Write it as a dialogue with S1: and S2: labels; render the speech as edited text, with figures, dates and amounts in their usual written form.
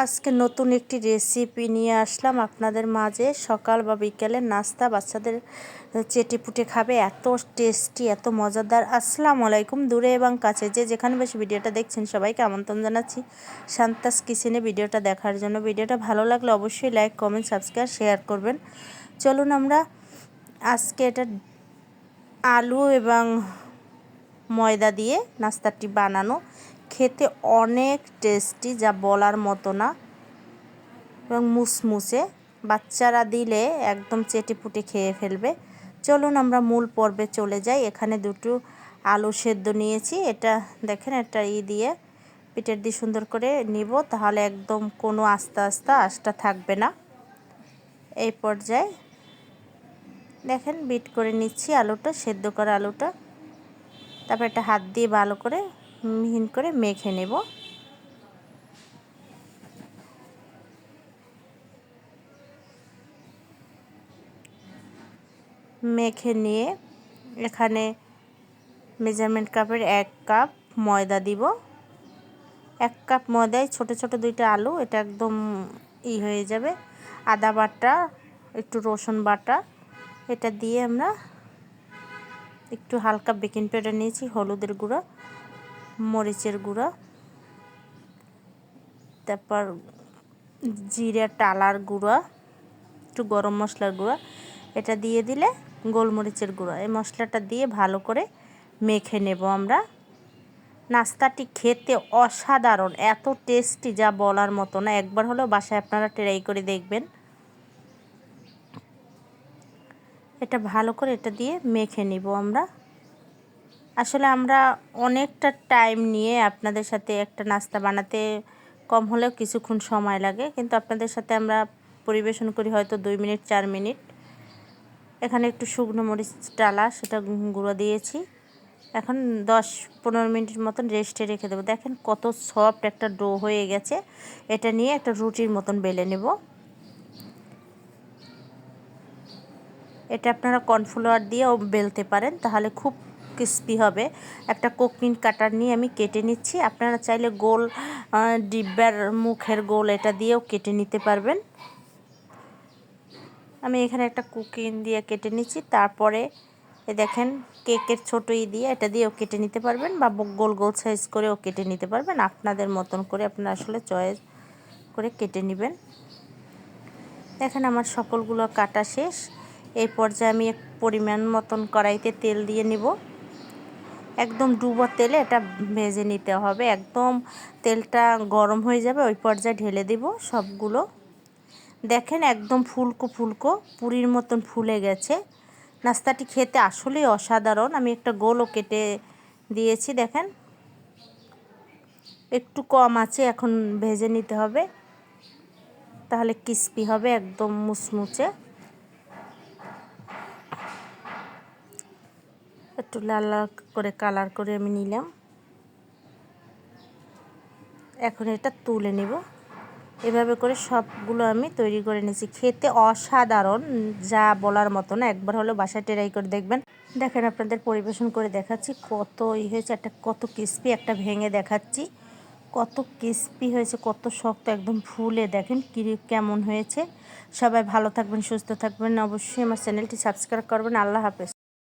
S1: আজকে নতুন একটি রেসিপি নিয়ে আসলাম আপনাদের মাঝে। সকাল বা বিকেলের নাস্তা বাচ্চাদের চেটেপুটে খাবে, এত টেস্টি, এত মজাদার। আসসালামু আলাইকুম, দূরে এবং কাছে যে যেখানে বসে ভিডিওটা দেখছেন সবাইকে আমন্ত্রণ জানাচ্ছি শান্তাস কিচেনে ভিডিওটা দেখার জন্য। ভিডিওটা ভালো লাগলে অবশ্যই লাইক, কমেন্ট, সাবস্ক্রাইব, শেয়ার করবেন। চলুন আমরা আজকে এটা আলু এবং ময়দা দিয়ে নাস্তাটি বানানো, খেতে অনেক টেস্টি, যা বলার মতো না, এবং মুসমুসে। বাচ্চারা দিলে একদম চেটেপুটে খেয়ে ফেলবে। চলুন আমরা মূল পর্বে চলে যাই। এখানে দুটো আলু সেদ্ধ নিয়েছি। এটা দেখেন, এটা দিয়ে পিঠের দিয়ে সুন্দর করে নিব, তাহলে একদম কোনো আস্তা থাকবে না। এই পর্যায়ে দেখেন বিট করে নিচ্ছি আলুটা, সেদ্ধ করা আলুটা। তারপর এটা হাত দিয়ে ভালো করে মিহিন করে মেখে নেব। মেখে নিয়ে এখানে মেজারমেন্ট কাপের 1 কাপ ময়দা দিব। 1 কাপ ময়দায় ছোট ছোট দুইটা আলু, এটা একদম হয়ে যাবে। আদা বাটা, একটু রসুন বাটা, এটা দিয়ে আমরা একটু হালকা বেকিং পাউডার নিয়েছি, হলুদের গুঁড়া, মরিচের গুঁড়া, তারপর জিরা টালার গুঁড়া, একটু গরম মশলার গুঁড়া, এটা দিয়ে দিলে গোলমরিচের গুঁড়া, এই মশলাটা দিয়ে ভালো করে মেখে নেব আমরা। নাস্তাটি খেতে অসাধারণ, এত টেস্টি, যা বলার মতো না। একবার হলেও বাসায় আপনারা ট্রাই করে দেখবেন। এটা ভালো করে এটা দিয়ে মেখে নিব আমরা। আসলে আমরা অনেকটা টাইম নিয়ে আপনাদের সাথে একটা নাস্তা বানাতে কম হলেও কিছুক্ষণ সময় লাগে, কিন্তু আপনাদের সাথে আমরা পরিবেশন করি হয়তো 2 মিনিট 4 মিনিট। এখানে একটু শুকনো মরিচ ডালা, সেটা গুঁড়ো দিয়েছি। এখন 10-15 মিনিটের মতন রেস্টে রেখে দেবো। দেখেন কত সফট একটা ডো হয়ে গেছে। এটা নিয়ে একটা রুটির মতন বেলে নেব। এটা আপনারা কর্নফ্লাওয়ার দিয়েও বেলতে পারেন, তাহলে খুব ক্রিস্পি হবে। একটা কোকিং কাটার নিয়ে আমি কেটে নিচ্ছি। আপনারা চাইলে গোল ডিব্বার মুখের গোল এটা দিয়েও কেটে নিতে পারবেন। আমি এখানে একটা কুকিং দিয়ে কেটে নিচ্ছি। তারপরে দেখেন কেকের ছোটো দিয়ে এটা দিয়েও কেটে নিতে পারবেন, বা গোল গোল সাইজ করেও কেটে নিতে পারবেন। আপনাদের মতন করে আপনারা আসলে চয়েস করে কেটে নেবেন। দেখেন আমার সকলগুলো কাটা শেষ। এই পর্যায়ে আমি এক পরিমাণ মতন কড়াইতে তেল দিয়ে নিব। একদম ডুবো তেলে এটা ভেজে নিতে হবে। একদম তেলটা গরম হয়ে যাবে, ওই পর্যায়ে ঢেলে দিব সবগুলো। দেখেন একদম ফুলকো ফুলকো পুরির মতন ফুলে গেছে। নাস্তাটি খেতে আসলেই অসাধারণ। আমি একটা গোলও কেটে দিয়েছি। দেখেন একটু কম আছে, এখন ভেজে নিতে হবে, তাহলে ক্রিস্পি হবে, একদম মুচমুচে। একটু লাল লাল করে কালার করে আমি নিলাম। এখন এটা তুলে নিব। এভাবে করে সবগুলো আমি তৈরি করে নিয়েছি। খেতে অসাধারণ, যা বলার মতো না। একবার হলেও বাসায় ট্রাই করে দেখবেন। দেখেন আপনাদের পরিবেশন করে দেখাচ্ছি কত হয়েছে। একটা কত ক্রিস্পি, একটা ভেঙে দেখাচ্ছি কত ক্রিস্পি হয়েছে, কত শক্ত, একদম ফুলে। দেখেন কেমন হয়েছে। সবাই ভালো থাকবেন, সুস্থ থাকবেন। অবশ্যই আমার চ্যানেলটি সাবস্ক্রাইব করবেন। আল্লাহ হাফেজ।